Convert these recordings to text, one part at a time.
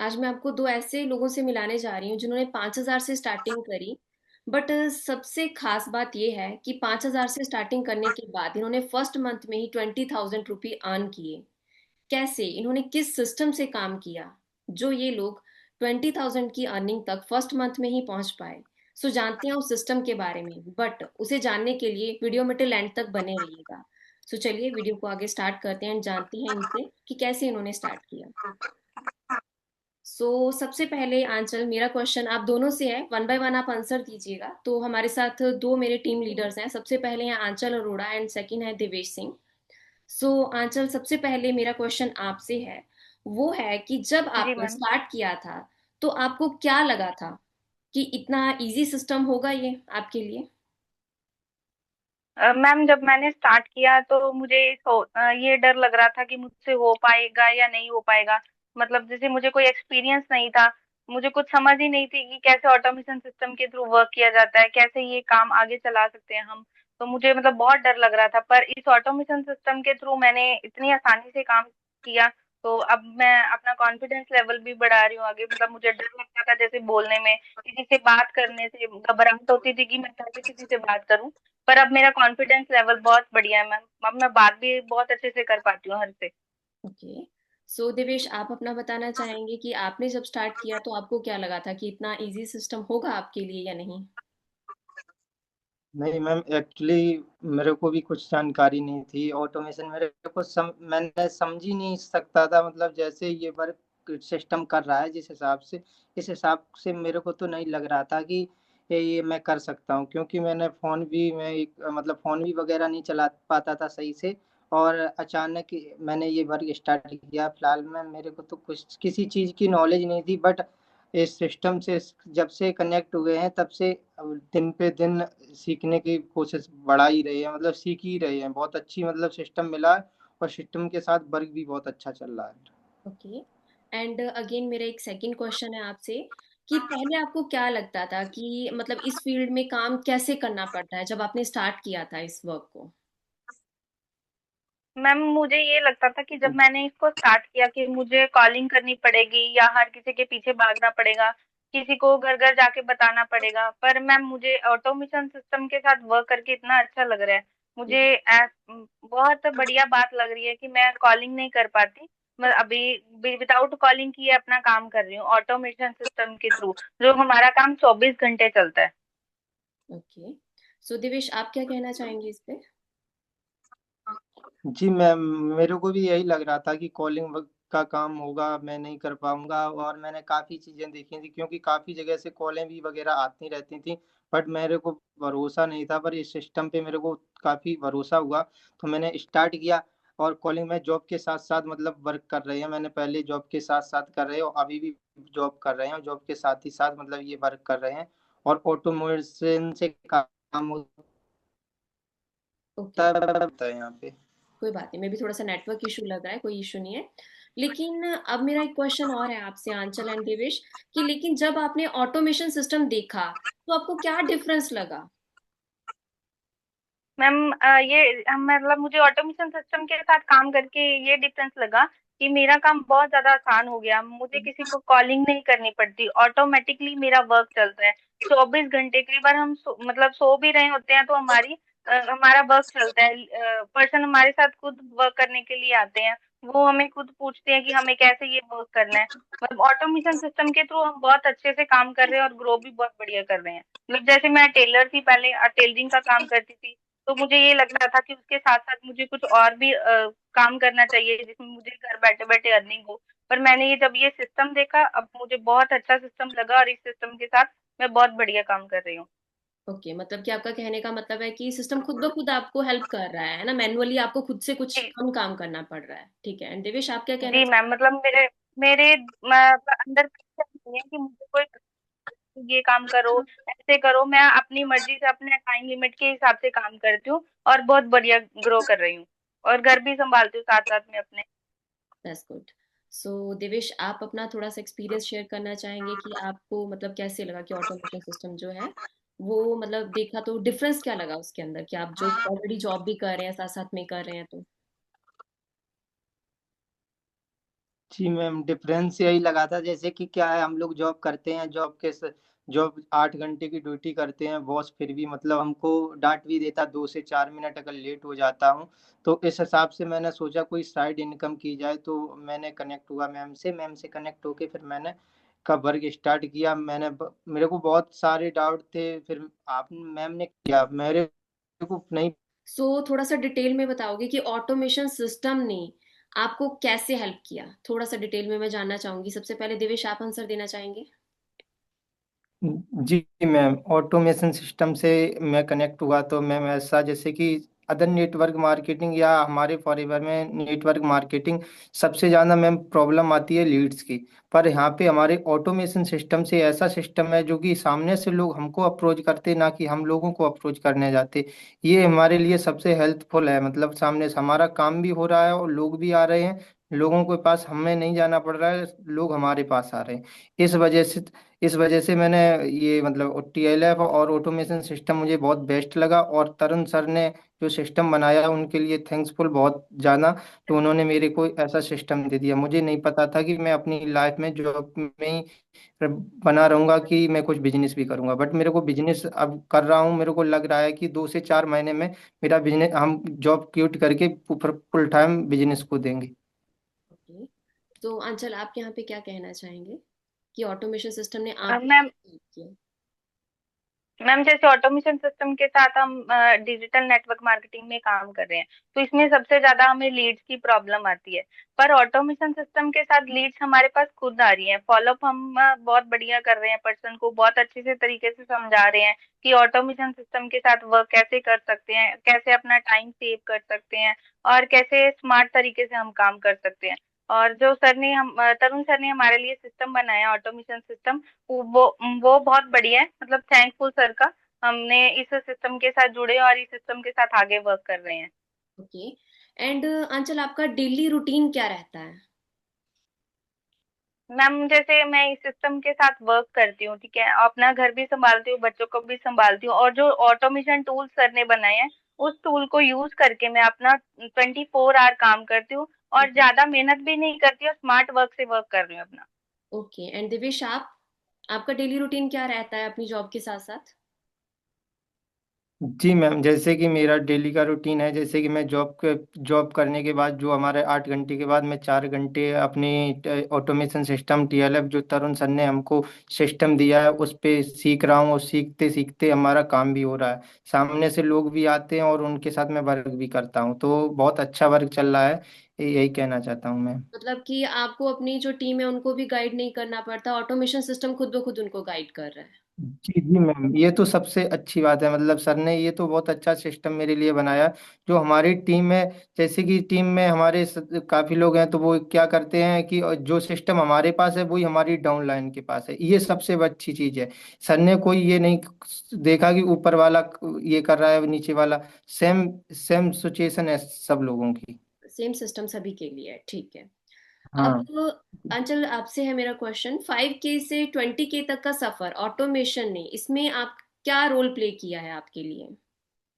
आज मैं आपको 2 ऐसे लोगों से मिलाने जा रही हूँ जिन्होंने 5,000 से स्टार्टिंग करी। बट सबसे ख़ास बात ये है कि 5,000 से स्टार्टिंग करने के बाद इन्होंने फर्स्ट मंथ में ही 20,000 रुपए अर्न किए। कैसे? इन्होंने किस सिस्टम से काम किया, जो ये लोग 20,000 की अर्निंग तक फर्स्ट मंथ में ही पहुँच पाए। सो जानते हैं उस सिस्टम के बारे में, बट उसे जानने के लिए वीडियो में टिल एंड तक बने रहिएगा। सो चलिए वीडियो को आगे स्टार्ट करते हैं एंड जानते हैं इनसे कि कैसे इन्होंने स्टार्ट किया। सबसे पहले आंचल, मेरा क्वेश्चन आप दोनों से है, वन बाय वन आप आंसर दीजिएगा। तो हमारे साथ दो मेरे टीम लीडर्स हैं। सबसे पहले हैं आंचल अरोड़ा एंड सेकंड है देवेश सिंह। आंचल, सबसे पहले मेरा क्वेश्चन आपसे है, वो है कि जब जी आपने मैम। स्टार्ट किया था तो आपको क्या लगा था कि इतना इजी सिस्टम होगा ये आपके लिए? मैम, जब मैंने स्टार्ट किया तो मुझे ये डर लग रहा था कि मुझसे हो पाएगा या नहीं हो पाएगा। मतलब जैसे मुझे कोई एक्सपीरियंस नहीं था, मुझे कुछ समझ ही नहीं थी कि कैसे ऑटोमेशन सिस्टम के थ्रू वर्क किया जाता है, कैसे ये काम आगे चला सकते हैं हम। तो मुझे मतलब बहुत डर लग रहा था, पर इस ऑटोमेशन सिस्टम के थ्रू मैंने इतनी आसानी से काम किया। तो अब मैं अपना कॉन्फिडेंस लेवल भी बढ़ा रही हूँ आगे। मतलब मुझे डर लगता था जैसे बोलने में, किसी से बात करने से घबराहट होती थी कि मैं कैसे किसी से बात करूं। पर अब मेरा कॉन्फिडेंस लेवल बहुत बढ़िया है मैम। अब मैं बात भी बहुत अच्छे से कर पाती हूँ हर से। ओके। देवेश, आप अपना बताना चाहेंगे कि आपने जब स्टार्ट किया तो आपको क्या लगा था कि इतना इजी सिस्टम होगा आपके लिए या नहीं? नहीं मैम, एक्चुअली मेरे को भी कुछ जानकारी नहीं थी ऑटोमेशन। मैंने समझ ही नहीं सकता था, मतलब जैसे ये वर्क सिस्टम कर रहा है जिस हिसाब से, इस हिसाब से मेरे को तो नहीं लग रहा था कि ये मैं कर सकता हूँ, क्योंकि मतलब फ़ोन भी वगैरह नहीं चला पाता था सही से। और अचानक मैंने ये वर्क स्टार्ट किया। फिलहाल में मेरे को तो कुछ किसी चीज़ की नॉलेज नहीं थी, बट इस सिस्टम से जब से कनेक्ट हुए हैं तब से दिन पे दिन सीखने की कोशिश बढ़ा ही रहे हैं, मतलब सीख ही रहे हैं। बहुत अच्छी मतलब सिस्टम मिला है, और सिस्टम के साथ वर्क भी बहुत अच्छा चल रहा है। ओके। एंड अगेन मेरा एक सेकंड क्वेश्चन है आपसे कि पहले आपको क्या लगता था कि मतलब इस फील्ड में काम कैसे करना पड़ता है जब आपने स्टार्ट किया था इस वर्क को? मैम, मुझे ये लगता था कि जब मैंने इसको स्टार्ट किया कि मुझे कॉलिंग करनी पड़ेगी या हर किसी के पीछे भागना पड़ेगा, किसी को घर घर जाके बताना पड़ेगा। पर मैम, मुझे ऑटोमेशन सिस्टम के साथ वर्क करके इतना अच्छा लग रहा है। मुझे बहुत बढ़िया बात लग रही है कि मैं कॉलिंग नहीं कर पाती। मैं अभी विदाउट कॉलिंग किए अपना काम कर रही हूँ ऑटोमेशन सिस्टम के थ्रू, जो हमारा काम 24 घंटे चलता है। ओके। देवेश, आप क्या कहना चाहेंगे इस पे? जी मैम, मेरे को भी यही लग रहा था कि कॉलिंग का काम होगा, मैं नहीं कर पाऊंगा। और मैंने काफ़ी चीज़ें देखी थी, क्योंकि काफ़ी जगह से कॉलें भी वगैरह आती रहती थी, बट मेरे को भरोसा नहीं था। पर इस सिस्टम पे मेरे को काफ़ी भरोसा हुआ, तो मैंने स्टार्ट किया। और कॉलिंग में जॉब के साथ साथ मतलब वर्क कर रहे हैं, मैंने पहले जॉब के साथ साथ कर रहे हैं, और अभी भी जॉब कर रहे हैं, जॉब के साथ ही साथ मतलब ये वर्क कर रहे हैं। और ऑटोमेशन से काम ओके, होता है यहाँ पे। कोई बात नहीं, मे बी थोड़ा सा नेटवर्क इशू लग रहा है, कोई इशू नहीं है। लेकिन अब मेरा एक क्वेश्चन और है आपसे आंचल एंड देवेश कि लेकिन जब आपने ऑटोमेशन सिस्टम देखा तो आपको क्या डिफरेंस लगा? मैम, मतलब मुझे ऑटोमेशन सिस्टम के साथ काम करके ये डिफरेंस लगा कि मेरा काम बहुत ज्यादा आसान हो गया। मुझे किसी को कॉलिंग नहीं करनी पड़ती, ऑटोमेटिकली मेरा वर्क चलता है 24 घंटे। कई बार हम मतलब सो भी रहे होते हैं तो हमारा वर्क चलता है। पर्सन हमारे साथ खुद वर्क करने के लिए आते हैं। वो हमें खुद पूछते हैं कि हमें कैसे ये वर्क करना है। मतलब ऑटोमेशन सिस्टम के थ्रू हम बहुत अच्छे से काम कर रहे हैं और ग्रो भी बहुत बढ़िया कर रहे हैं। मतलब जैसे मैं टेलर थी पहले, टेलरिंग का काम करती थी। तो मुझे ये लग रहा था कि उसके साथ-साथ मुझे कुछ और भी काम करना चाहिए जिसमें मुझे घर बैठे-बैठे अर्निंग हो। पर मैंने ये सिस्टम देखा, अब मुझे बहुत अच्छा सिस्टम लगा और इस सिस्टम के साथ मैं बहुत बढ़िया काम कर रही हूँ। ओके, मतलब कि आपका कहने का मतलब है कि सिस्टम खुद ब खुद आपको हेल्प कर रहा है ना? मैनुअली आपको खुद से कुछ जी, कम काम करना पड़ रहा है। ठीक है। एंड देवेश, आप क्या कहना जी मैम, चाहेंगे? मतलब मेरे मेरे मतलब अंदर नहीं है कि मुझे कोई ये काम करो, ऐसे करो। मैं अपनी मर्ज़ी से अपने टाइम लिमिट के हिसाब से काम करती हूँ और बहुत बढ़िया ग्रो कर रही हूँ और घर भी सँभालती हूँ साथ-साथ में अपने। That's good. देवेश, आप अपना थोड़ा-सा एक्सपीरियंस शेयर करना चाहेंगे कि आपको मतलब कैसे लगा कि ऑटोमेशन सिस्टम जो है, वो मतलब देखा तो डिफरेंस क्या लगा उसके अंदर कि आप जो ऑलरेडी जॉब भी कर रहे हैं, साथ-साथ में कर रहे हैं तो? जी मैम, डिफरेंस यही लगा था, जैसे कि क्या है, हम लोग जॉब करते हैं, जॉब 8 घंटे की ड्यूटी करते हैं, बॉस फिर भी मतलब हमको डांट भी देता 2 से 4 मिनट अगर लेट हो जाता हूँ। तो इस हिसाब से मैंने सोचा कोई साइड इनकम की जाए, तो मैंने कनेक्ट हुआ मैम से कनेक्ट होके फिर मैंने का वर्क स्टार्ट किया। मेरे को बहुत सारे डाउट थे, फिर आप मैम ने किया, मेरे को नहीं। सो थोड़ा सा डिटेल में बताओगे कि ऑटोमेशन सिस्टम ने आपको कैसे हेल्प किया? थोड़ा सा डिटेल में मैं जानना चाहूंगी। सबसे पहले देवेश, आप आंसर देना चाहेंगे? जी मैम, ऑटोमेशन सिस्टम से मैं कनेक्ट हुआ तो मैम ऐसा, जैसे कि अदर नेटवर्क मार्केटिंग या हमारे फॉरएवर में नेटवर्क मार्केटिंग सबसे ज़्यादा मैम प्रॉब्लम आती है लीड्स की। पर यहाँ पे हमारे ऑटोमेशन सिस्टम से ऐसा सिस्टम है जो कि सामने से लोग हमको अप्रोच करते, ना कि हम लोगों को अप्रोच करने जाते। ये हमारे लिए सबसे हेल्पफुल है, मतलब सामने से हमारा काम भी हो रहा है और लोग भी आ रहे हैं। लोगों के पास हमें नहीं जाना पड़ रहा है, लोग हमारे पास आ रहे हैं। इस वजह से इस वजह से मैंने ये मतलब टीएलएफ और ऑटोमेशन सिस्टम मुझे बहुत बेस्ट लगा, और तरुण सर ने जो सिस्टम बनाया उनके लिए थैंक्सफुल बहुत ज़्यादा। तो उन्होंने मेरे को ऐसा सिस्टम दे दिया। मुझे नहीं पता था कि मैं अपनी लाइफ में जॉब में ही बना रहूंगा कि मैं कुछ बिजनेस भी करूंगा, बट मेरे को बिजनेस अब कर रहा हूँ। मेरे को लग रहा है कि 2 से 4 महीने में मेरा बिजनेस, हम जॉब क्विट करके फुल टाइम बिजनेस को देंगे। ओके। तो अंचल, आप यहाँ पे क्या कहना चाहेंगे कि ऑटोमेशन सिस्टम ने आपको मैम कैसे हेल्प किया? मैम जैसे ऑटोमेशन सिस्टम के साथ हम डिजिटल नेटवर्क मार्केटिंग में काम कर रहे हैं, तो इसमें सबसे ज्यादा हमें लीड्स की प्रॉब्लम आती है। पर ऑटोमेशन सिस्टम के साथ लीड्स हमारे पास खुद आ रही हैं। फॉलोअप हम बहुत बढ़िया कर रहे हैं, पर्सन को बहुत अच्छे से तरीके से समझा रहे हैं कि ऑटोमेशन सिस्टम के साथ वर्क कैसे कर सकते हैं, कैसे अपना टाइम सेव कर सकते हैं, और कैसे स्मार्ट तरीके से हम काम कर सकते हैं। और जो सर ने हम तरुण सर ने हमारे लिए सिस्टम बनाया ऑटोमेशन सिस्टम, वो वो बहुत बढ़िया है। मतलब थैंकफुल सर का, हमने इस सिस्टम के साथ जुड़े और इस सिस्टम के साथ आगे वर्क कर रहे हैं। ओके। एंड अंचल, आपका डेली रूटीन क्या रहता है? मैम जैसे मैं इस सिस्टम के साथ वर्क करती हूँ, ठीक है, अपना घर भी संभालती हूँ, बच्चों को भी संभालती हूँ, और जो ऑटोमेशन टूल सर ने बनाए हैं उस टूल को यूज करके मैं अपना 24 आवर काम करती हूँ, और ज्यादा मेहनत भी नहीं करती और स्मार्ट वर्क से वर्क कर रही हूँ अपना। ओके। एंड दिवेश, आप, आपका डेली रूटीन क्या रहता है अपनी जॉब के साथ साथ? जी मैम, जैसे कि मेरा डेली का रूटीन है, जैसे कि मैं जॉब करने के बाद जो हमारे 8 घंटे के बाद मैं 4 घंटे अपनी ऑटोमेशन सिस्टम टीएलएफ जो तरुण सर ने हमको सिस्टम दिया है उस पे सीख रहा हूँ, और सीखते सीखते हमारा काम भी हो रहा है। सामने से लोग भी आते हैं और उनके साथ मैं वर्क भी करता हूँ, तो बहुत अच्छा वर्क चल रहा है। यही कहना चाहता हूँ मैं। मतलब कि आपको अपनी जो टीम है उनको भी गाइड नहीं करना पड़ता, ऑटोमेशन सिस्टम खुद ब खुद उनको गाइड कर रहा है। जी जी मैम, ये तो सबसे अच्छी बात है, मतलब सर ने ये तो बहुत अच्छा सिस्टम मेरे लिए बनाया। जो हमारी टीम में, जैसे कि टीम में हमारे काफी लोग हैं, तो वो क्या करते हैं कि जो सिस्टम हमारे पास है वही हमारी डाउन लाइन के पास है। ये सबसे अच्छी चीज है। सर ने कोई ये नहीं देखा कि ऊपर वाला ये कर रहा है नीचे वाला, सेम सेम सिचुएशन है सब लोगों की। सेम सिस्टम सभी के लिए है, ठीक है। हाँ अब अंचल, आपसे है मेरा क्वेश्चन, 5K से 20K तक का सफर ऑटोमेशन ने, इसमें आप क्या रोल प्ले किया है आपके लिए?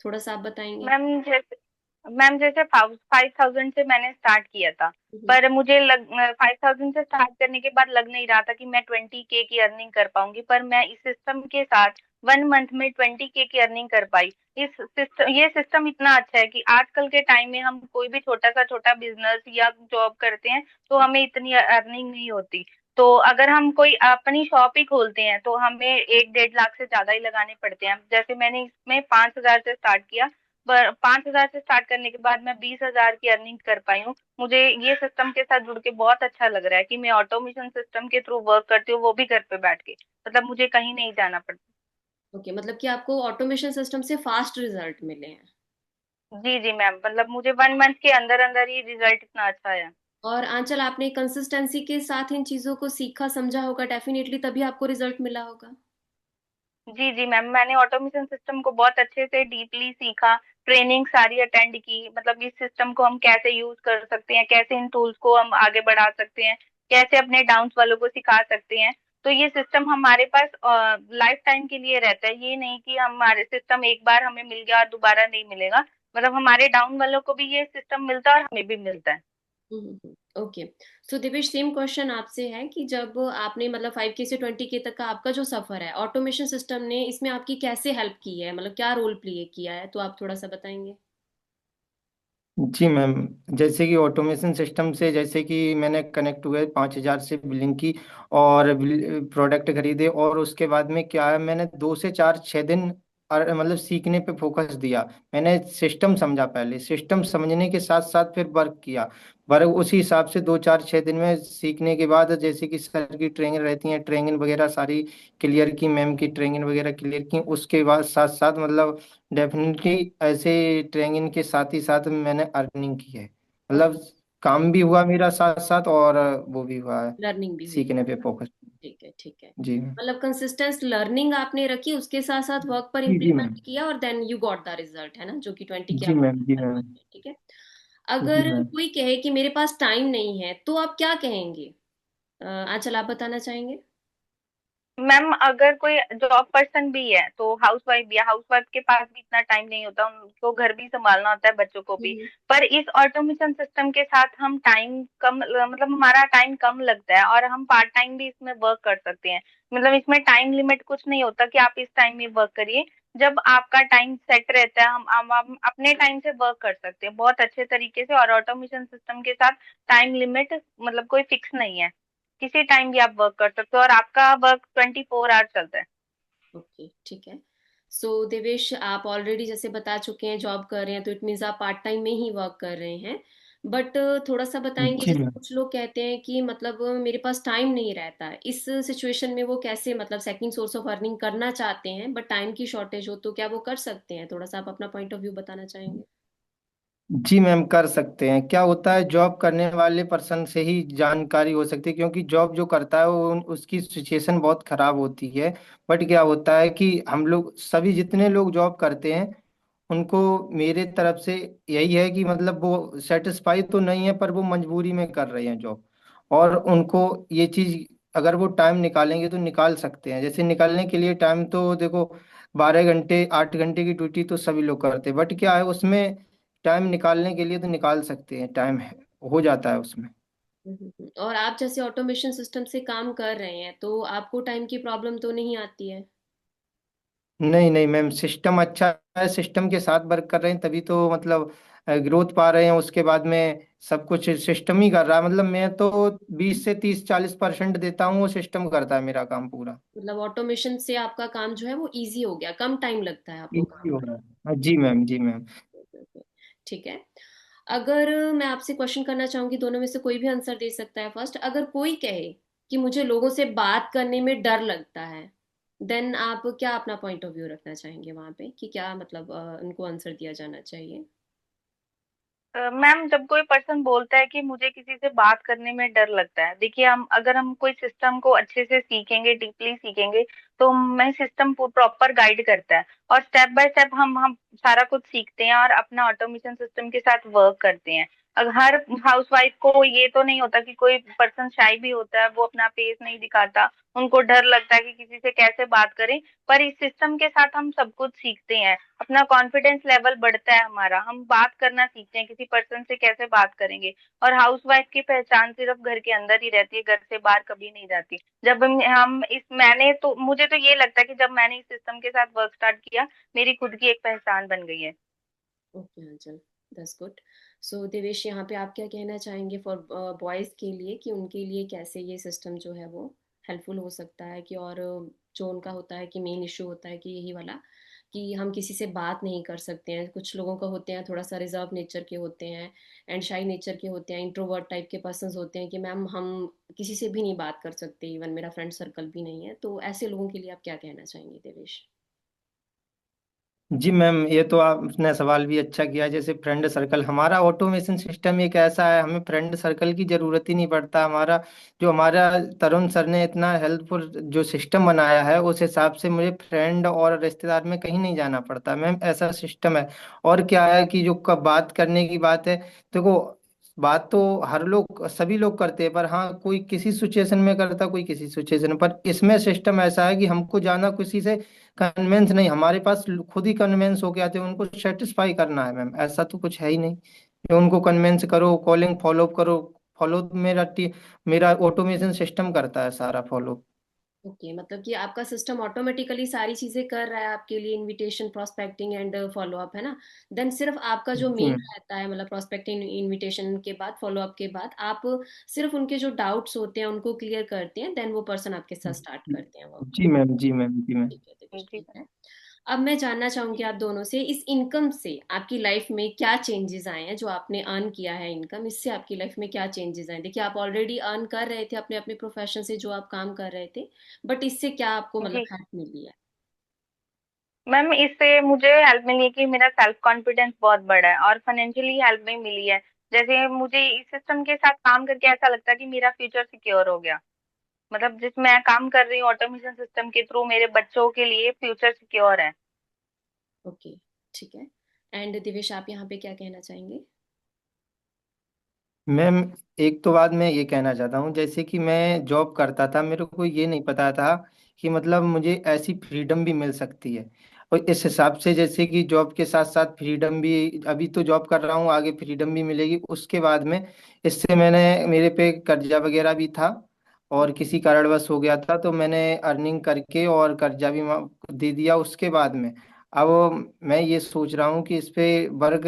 थोड़ा सा आप बताएंगे? मैम जैसे मैम जैसे 5,000 से मैंने स्टार्ट किया था, हम्म। पर मुझे 5,000 से स्टार्ट करने के बाद लग नहीं रहा था कि मैं 20K की अर्निंग कर पाऊंगी, पर मैं इस सिस्टम के साथ 1 मंथ में 20K की अर्निंग कर पाई। ये सिस्टम इतना अच्छा है कि आजकल के टाइम में हम कोई भी छोटा बिजनेस या जॉब करते हैं तो हमें इतनी अर्निंग नहीं होती। तो अगर हम कोई अपनी शॉप ही खोलते हैं तो हमें 1-1.5 लाख से ज्यादा ही लगाने पड़ते हैं। जैसे मैंने इसमें 5,000 से स्टार्ट किया, पर 5,000 से स्टार्ट करने के बाद मैं 20,000 की अर्निंग कर पाई हूँ। मुझे ये सिस्टम के साथ जुड़ के बहुत अच्छा लग रहा है कि मैं ऑटोमेशन सिस्टम के थ्रू वर्क करती हूँ, वो भी घर पे बैठ के। मतलब मुझे कहीं नहीं जाना पड़ता। ओके, मतलब कि आपको ऑटोमेशन सिस्टम से फास्ट रिजल्ट मिले हैं। जी जी मैम, मतलब मुझे 1 मंथ के अंदर अंदर ही रिजल्ट इतना अच्छा है। और आंचल, आपने कंसिस्टेंसी के साथ इन चीजों को सीखा समझा होगा डेफिनेटली, तभी आपको रिजल्ट मिला होगा। जी जी मैम, मैंने ऑटोमेशन सिस्टम को बहुत अच्छे से डीपली सीखा, ट्रेनिंग सारी अटेंड की। मतलब इस सिस्टम को हम कैसे यूज कर सकते हैं, कैसे इन टूल्स को हम आगे बढ़ा सकते हैं, कैसे अपने डाउन्स वालों को सिखा सकते हैं। तो ये सिस्टम हमारे पास लाइफ टाइम के लिए रहता है। ये नहीं कि हमारे सिस्टम एक बार हमें मिल गया और दोबारा नहीं मिलेगा। मतलब हमारे डाउन वालों को भी ये सिस्टम मिलता है और हमें भी मिलता है। ओके। सो दिवेश, सेम क्वेश्चन आपसे है कि जब आपने मतलब 5K से 20K तक का आपका जो सफर है, ऑटोमेशन सिस्टम ने इसमें आपकी कैसे हेल्प की है, मतलब क्या रोल प्ले किया है, तो आप थोड़ा सा बताएंगे। जी मैम, जैसे कि ऑटोमेशन सिस्टम से जैसे कि मैंने कनेक्ट हुए 5,000 से बिलिंग की और प्रोडक्ट खरीदे, और उसके बाद में क्या है, मैंने 2 से 4 6 दिन मतलब सीखने पे फोकस दिया। मैंने सिस्टम समझा, पहले सिस्टम समझने के साथ साथ फिर वर्क किया। वर्क उसी हिसाब से 2 4 6 दिन में सीखने के बाद, जैसे कि सर की ट्रेनिंग रहती है, ट्रेनिंग वगैरह सारी क्लियर की, मैम की ट्रेनिंग वगैरह क्लियर की, उसके बाद साथ साथ मतलब डेफिनेटली ऐसे ट्रेनिंग के साथ ही साथ मैंने अर्निंग की है। मतलब काम भी हुआ मेरा साथ साथ, और वो भी हुआ है, लर्निंग भी हुई। सीखने पे फोकस। ठीक है, ठीक है। जी। मतलब कंसिस्टेंट लर्निंग आपने रखी, उसके साथ साथ वर्क पर जी मैम। इम्प्लीमेंट किया, और then you got the result, है ना, जो कि 20 के जी आप मैम। जी कर मैम। पाए हैं, ठीक है। जी अगर मैम। कोई कहे कि मेरे पास टाइम नहीं है, तो आप क्या कहेंगे? आंचल, आप बताना चाहेंगे? मैम अगर कोई जॉब पर्सन भी है तो हाउस वाइफ भी है, हाउस वाइफ के पास भी इतना टाइम नहीं होता, उनको घर भी संभालना होता है, बच्चों को भी। हम्म। पर इस ऑटोमेशन सिस्टम के साथ हम टाइम कम, मतलब हमारा टाइम कम लगता है और हम पार्ट टाइम भी इसमें वर्क कर सकते हैं। मतलब इसमें टाइम लिमिट कुछ नहीं होता कि आप इस टाइम में वर्क करिए। जब आपका टाइम सेट रहता है, हम अपने टाइम से वर्क कर सकते हैं बहुत अच्छे तरीके से। और ऑटोमेशन सिस्टम के साथ टाइम लिमिट मतलब कोई फिक्स नहीं है, किसी टाइम भी आप वर्क कर सकते हो और आपका वर्क 24 आवर चलता है। ओके, ठीक है। सो देवेश, आप ऑलरेडी जैसे बता चुके हैं जॉब कर रहे हैं, तो इट मीन्स आप पार्ट टाइम में ही वर्क कर रहे हैं। बट थोड़ा सा बताएंगे, जी जैसे मैम। कुछ लोग कहते हैं कि मतलब मेरे पास टाइम नहीं रहता है, इस सिचुएशन में वो कैसे मतलब सेकंड सोर्स ऑफ अर्निंग करना चाहते हैं, बट टाइम की शॉर्टेज हो, तो क्या वो कर सकते हैं? थोड़ा सा आप अपना पॉइंट ऑफ व्यू बताना चाहेंगे। जी मैम, कर सकते हैं। क्या होता है, जॉब करने वाले पर्सन से ही जानकारी हो सकती है, क्योंकि जॉब जो करता है वो उसकी सिचुएशन बहुत खराब होती है। बट क्या होता है कि हम लोग सभी जितने लोग जॉब करते हैं, उनको मेरे तरफ से यही है कि मतलब वो सेटिस्फाई तो नहीं है, पर वो मजबूरी में कर रहे हैं जॉब। और उनको ये चीज, अगर वो टाइम निकालेंगे तो निकाल सकते हैं। जैसे निकालने के लिए टाइम तो देखो, 12 घंटे 8 घंटे की ड्यूटी तो सभी लोग करते हैं, बट क्या है उसमें टाइम निकालने के लिए तो निकाल सकते हैं, टाइम है, हो जाता है उसमें। और आप जैसे ऑटोमेशन सिस्टम से काम कर रहे हैं, तो आपको टाइम की प्रॉब्लम तो नहीं आती है? नहीं नहीं मैम, सिस्टम अच्छा है, सिस्टम के साथ वर्क कर रहे हैं तभी तो मतलब ग्रोथ पा रहे हैं। उसके बाद में सब कुछ सिस्टम ही कर रहा है, मतलब मैं तो 20 से 30 40% देता हूँ, वो सिस्टम करता है मेरा काम पूरा। मतलब ऑटोमेशन से आपका काम जो है वो इजी हो गया, कम टाइम लगता है आपको इजी काम हो करने रहा है। हाँ, जी मैम। जी मैम। में। ठीक है। अगर मैं आपसे क्वेश्चन करना चाहूंगी, दोनों में से कोई भी आंसर दे सकता है। फर्स्ट, अगर कोई कहे कि मुझे लोगों से बात करने में डर लगता है, देन आप क्या अपना पॉइंट ऑफ व्यू रखना चाहेंगे वहां पे, कि क्या मतलब उनको आंसर दिया जाना चाहिए? मैम जब कोई पर्सन बोलता है कि मुझे किसी से बात करने में डर लगता है, देखिए हम अगर हम कोई सिस्टम को अच्छे से सीखेंगे, डीपली सीखेंगे, तो हमें सिस्टम प्रॉपर गाइड करता है और स्टेप बाय स्टेप हम सारा कुछ सीखते हैं और अपना ऑटोमेशन सिस्टम के साथ वर्क करते हैं। अगर हर हाउसवाइफ को ये तो नहीं होता, कि कोई पर्सन शाय भी होता है, वो अपना फेस नहीं दिखाता, उनको डर लगता है कि किसी से कैसे बात करें। पर इस सिस्टम के साथ हम सब कुछ सीखते हैं, अपना कॉन्फिडेंस लेवल बढ़ता है हमारा, हम बात करना सीखते हैं, किसी पर्सन से कैसे बात करेंगे। और हाउसवाइफ की पहचान सिर्फ घर के अंदर ही रहती है, घर से बाहर कभी नहीं जाती। जब हम इस मैंने तो मुझे तो ये लगता है कि जब मैंने इस सिस्टम के साथ वर्क स्टार्ट किया, मेरी खुद की एक पहचान बन गई है। ओके अंचल, दैट्स गुड। सो देवेश, यहाँ पे आप क्या कहना चाहेंगे फॉर बॉयज़ के लिए, कि उनके लिए कैसे ये सिस्टम जो है वो हेल्पफुल हो सकता है, कि और जो उनका होता है कि मेन इशू होता है कि यही वाला, कि हम किसी से बात नहीं कर सकते हैं, कुछ लोगों का होते हैं थोड़ा सा रिजर्व नेचर के होते हैं, एंड शाई नेचर के होते हैं, इंट्रोवर्ट टाइप के पर्सन होते हैं कि मैम हम किसी से भी नहीं बात कर सकते, इवन मेरा फ्रेंड सर्कल भी नहीं है, तो ऐसे लोगों के लिए आप क्या कहना चाहेंगे देवेश? जी मैम, ये तो आपने सवाल भी अच्छा किया। जैसे फ्रेंड सर्कल, हमारा ऑटोमेशन सिस्टम एक ऐसा है, हमें फ्रेंड सर्कल की जरूरत ही नहीं पड़ता। हमारा जो हमारा तरुण सर ने इतना हेल्पफुल जो सिस्टम बनाया है, उस हिसाब से मुझे फ्रेंड और रिश्तेदार में कहीं नहीं जाना पड़ता मैम, ऐसा सिस्टम है। और क्या है कि जो कब बात करने की बात है, देखो बात तो हर लोग सभी लोग करते हैं, पर हाँ कोई किसी सिचुएशन में करता, कोई किसी सिचुएशन में। पर इसमें सिस्टम ऐसा है कि हमको जाना किसी से कन्वेंस नहीं, हमारे पास खुद ही कन्वेंस होके आते हैं, उनको सेटिस्फाई करना है मैम, ऐसा तो कुछ है ही नहीं। या उनको कन्विंस करो, कॉलिंग फॉलो करो। फॉलो मेरा ऑटोमेशन सिस्टम करता है सारा फॉलो। ओके, मतलब कि आपका सिस्टम ऑटोमेटिकली सारी चीजें कर रहा है आपके लिए, invitation, prospecting and follow up, है ना? देन सिर्फ आपका जो जी मेन मैम। रहता है, मतलब प्रोस्पेक्टिंग, इनविटेशन के बाद, फॉलो अप के बाद, आप सिर्फ उनके जो डाउट्स होते हैं उनको क्लियर करते हैं, देन वो पर्सन आपके साथ स्टार्ट करते हैं वर्क। जी मैम, जी मैम, जी मैम। ठीक है दिविश, जी ठीक है। अब मैं जानना चाहूंगी आप दोनों से, इस इनकम से आपकी लाइफ में क्या चेंजेस आए हैं? जो आपने अर्न किया है इनकम, इससे आपकी लाइफ में क्या चेंजेस आए? देखिए, आप ऑलरेडी अर्न कर रहे थे अपने अपने प्रोफेशन से, जो आप काम कर रहे थे, बट इससे क्या आपको मतलब जी हेल्प मिली है? मैम, इससे मुझे हेल्प मिली है कि मेरा सेल्फ कॉन्फिडेंस बहुत बढ़ा है और फाइनेंशियली हेल्प भी मिली है। जैसे मुझे इस सिस्टम के साथ काम करके ऐसा लगता है कि मेरा फ्यूचर सिक्योर हो गया। मतलब जिस मैं काम कर रही हूँ ऑटोमेशन सिस्टम के थ्रू, मेरे बच्चों के लिए फ्यूचर सिक्योर है। ओके, ठीक है। एंड दिवेश, आप यहाँ पे क्या कहना चाहेंगे? मैम, एक तो बात मैं ये कहना चाहता हूँ, जैसे कि मैं जॉब करता था, मेरे को ये नहीं पता था कि मतलब मुझे ऐसी फ्रीडम भी मिल सकती है। और इस हिसाब से जैसे कि जॉब के साथ साथ फ्रीडम भी, अभी तो जॉब कर रहा हूँ, आगे फ्रीडम भी मिलेगी उसके बाद में। इससे मेरे पे कर्जा वगैरह भी था, और किसी कारणवश हो गया था, तो मैंने अर्निंग करके और कर्जा भी दे दिया उसके बाद में। अब मैं ये सोच रहा हूँ कि इस पे वर्क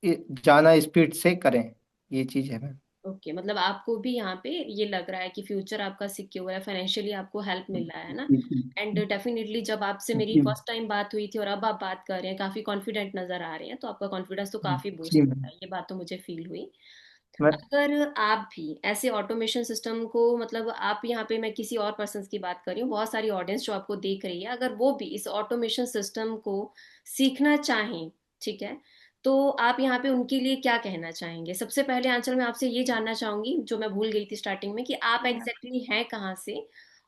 ज़्यादा स्पीड से करें। ये चीज है मैम। ओके, मतलब आपको भी यहाँ पे ये लग रहा है कि फ्यूचर आपका सिक्योर है, फाइनेंशियली आपको हेल्प मिल रहा है ना? जी जी। एंड डेफिनेटली जब आपसे मेरी जी फर्स्ट टाइम बात हुई थी और अब आप बात कर रहे हैं, काफी कॉन्फिडेंट नजर आ रहे हैं, तो आपका कॉन्फिडेंस तो काफी बूस्ट जी हो मैम। रहा है, ये बात तो मुझे फील हुई। मैं अगर आप भी ऐसे ऑटोमेशन सिस्टम को, मतलब आप यहाँ पे, मैं किसी और पर्सन की बात कर रही हूँ, बहुत सारी ऑडियंस जो आपको देख रही है, अगर वो भी इस ऑटोमेशन सिस्टम को सीखना चाहें, ठीक है, तो आप यहाँ पे उनके लिए क्या कहना चाहेंगे? सबसे पहले आंचल, मैं आपसे ये जानना चाहूंगी, जो मैं भूल गई थी स्टार्टिंग में, कि आप एग्जैक्टली हैं कहाँ से?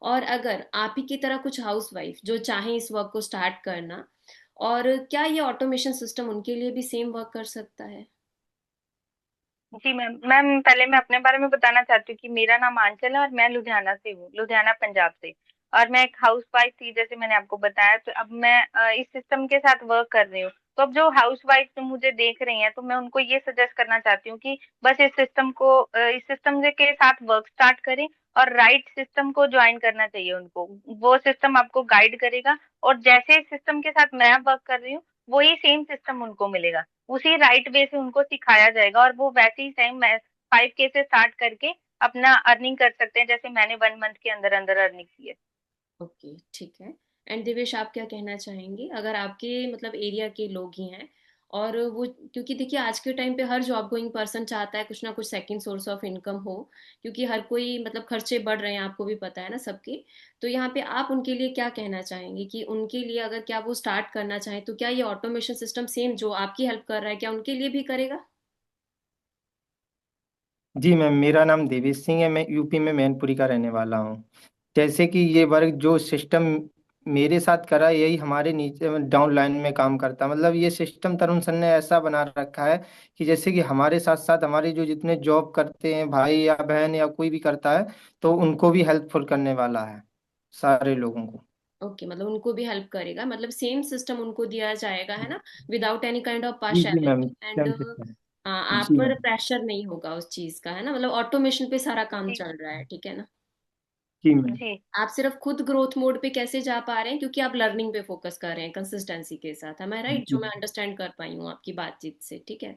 और अगर आप ही की तरह कुछ हाउस वाइफ जो चाहें इस वर्क को स्टार्ट करना, और क्या ये ऑटोमेशन सिस्टम उनके लिए भी सेम वर्क कर सकता है? जी मैम, मैम पहले मैं अपने बारे में बताना चाहती हूँ कि मेरा नाम आंचल है और मैं लुधियाना से हूँ, लुधियाना पंजाब से। और मैं एक हाउस वाइफ थी, जैसे मैंने आपको बताया। तो अब मैं इस सिस्टम के साथ वर्क कर रही हूँ। तो अब जो हाउस वाइफ जो मुझे देख रही हैं, तो मैं उनको ये सजेस्ट करना चाहती हूँ कि बस इस सिस्टम के साथ वर्क स्टार्ट करें और राइट सिस्टम को ज्वाइन करना चाहिए उनको। वो सिस्टम आपको गाइड करेगा, और जैसे सिस्टम के साथ मैं वर्क कर रही हूँ, वही सेम सिस्टम उनको मिलेगा। उसी राइट वे से उनको सिखाया जाएगा और वो वैसे ही सेम 5K से स्टार्ट करके अपना अर्निंग कर सकते हैं, जैसे मैंने 1 मंथ के अंदर अंदर अर्निंग की है। ओके, ठीक है। एंड दिवेश, आप क्या कहना चाहेंगे, अगर आपके मतलब एरिया के लोग ही हैं, और वो, क्योंकि देखिए आज के टाइम पे हर जॉब गोइंग पर्सन चाहता है कुछ ना कुछ सेकंड सोर्स ऑफ इनकम हो, क्योंकि हर कोई मतलब खर्चे बढ़ रहे हैं, आपको भी पता है ना सबके। तो यहाँ पे आप उनके लिए क्या कहना चाहेंगे, कि उनके लिए अगर क्या वो स्टार्ट करना चाहें, तो क्या ये ऑटोमेशन सिस्टम सेम जो आपकी हेल्प कर रहा है, क्या उनके लिए भी करेगा? जी मैम, मेरा नाम देवेश सिंह है, मैं यूपी में मैनपुरी का रहने वाला हूँ। जैसे कि ये वर्क जो सिस्टम मेरे साथ करा, यही हमारे नीचे डाउन लाइन में काम करता, मतलब ये सिस्टम तरुण सर ने ऐसा बना रखा है कि जैसे कि हमारे साथ साथ हमारे जो जितने जॉब करते हैं भाई या बहन या कोई भी करता है, तो उनको भी हेल्पफुल करने वाला है, सारे लोगों को। ओके, मतलब उनको भी हेल्प करेगा, मतलब सेम सिस्टम उनको दिया जाएगा, है ना? विदाउट एनी काइंड ऑफ जी जी ma'am, partiality, and same system. आप जी पर मैम। प्रेशर नहीं होगा उस चीज का, है ना? मतलब ऑटोमेशन पे सारा काम जी चल रहा है, ठीक है ना? जी मैम। जी आप सिर्फ खुद ग्रोथ मोड पे कैसे जा पा रहे हैं, क्योंकि आप लर्निंग पे फोकस कर रहे हैं कंसिस्टेंसी के साथ, है मैं राइट, जो जी मैं अंडरस्टैंड कर पाई हूँ आपकी बातचीत से, ठीक है?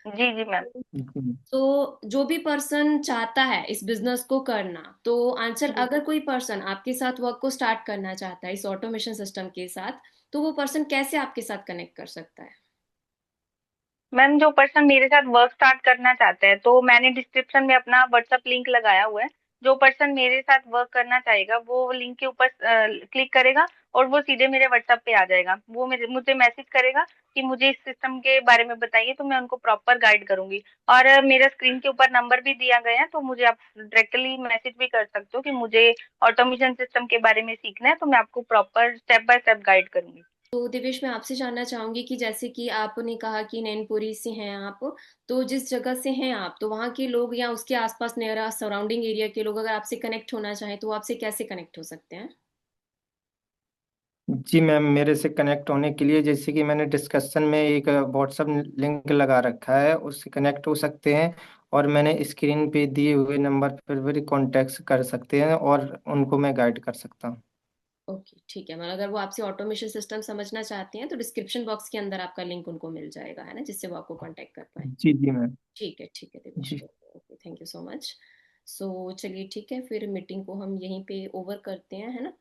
जी जी मैम। जी तो जो भी पर्सन चाहता है इस बिजनेस को करना, तो आंचल, जी अगर कोई पर्सन आपके साथ वर्क को स्टार्ट करना चाहता है इस ऑटोमेशन सिस्टम के साथ, तो वो पर्सन कैसे आपके साथ कनेक्ट कर सकता है? मैम, जो पर्सन मेरे साथ वर्क स्टार्ट करना चाहते हैं, तो मैंने डिस्क्रिप्शन में अपना व्हाट्सएप लिंक लगाया हुआ है। जो पर्सन मेरे साथ वर्क करना चाहेगा, वो लिंक के ऊपर क्लिक करेगा और वो सीधे मेरे व्हाट्सएप पे आ जाएगा। वो मुझे मैसेज करेगा कि मुझे इस सिस्टम के बारे में बताइए, तो मैं उनको प्रॉपर गाइड करूंगी। और मेरा स्क्रीन के ऊपर नंबर भी दिया गया है, तो मुझे आप डायरेक्टली मैसेज भी कर सकते हो कि मुझे ऑटोमेशन सिस्टम के बारे में सीखना है, तो मैं आपको proper step by step guide करूंगी। तो दिवेश, मैं आपसे जानना चाहूंगी कि जैसे कि आपने कहा कि नैनपुरी से हैं आप, तो जिस जगह से हैं आप, तो वहाँ के लोग या उसके आसपास नियर सराउंडिंग एरिया के लोग अगर आपसे कनेक्ट होना चाहें, तो वो आपसे कैसे कनेक्ट हो सकते हैं? जी मैम, मेरे से कनेक्ट होने के लिए जैसे कि मैंने डिस्कशन में एक व्हाट्सएप लिंक लगा रखा है, उससे कनेक्ट हो सकते हैं। और मैंने स्क्रीन पे दिए हुए नंबर पर भी कॉन्टेक्ट कर सकते हैं और उनको मैं गाइड कर सकता हूँ। ओके ठीक है, मतलब अगर वो आपसे ऑटोमेशन सिस्टम समझना चाहती हैं तो डिस्क्रिप्शन बॉक्स के अंदर आपका लिंक उनको मिल जाएगा, है ना, जिससे वो आपको कांटेक्ट कर पाए। जी जी मैम। ठीक है Divesh, ji okay, thank you so much. So चलिए ठीक है, फिर मीटिंग को हम यहीं पे ओवर करते हैं, है ना।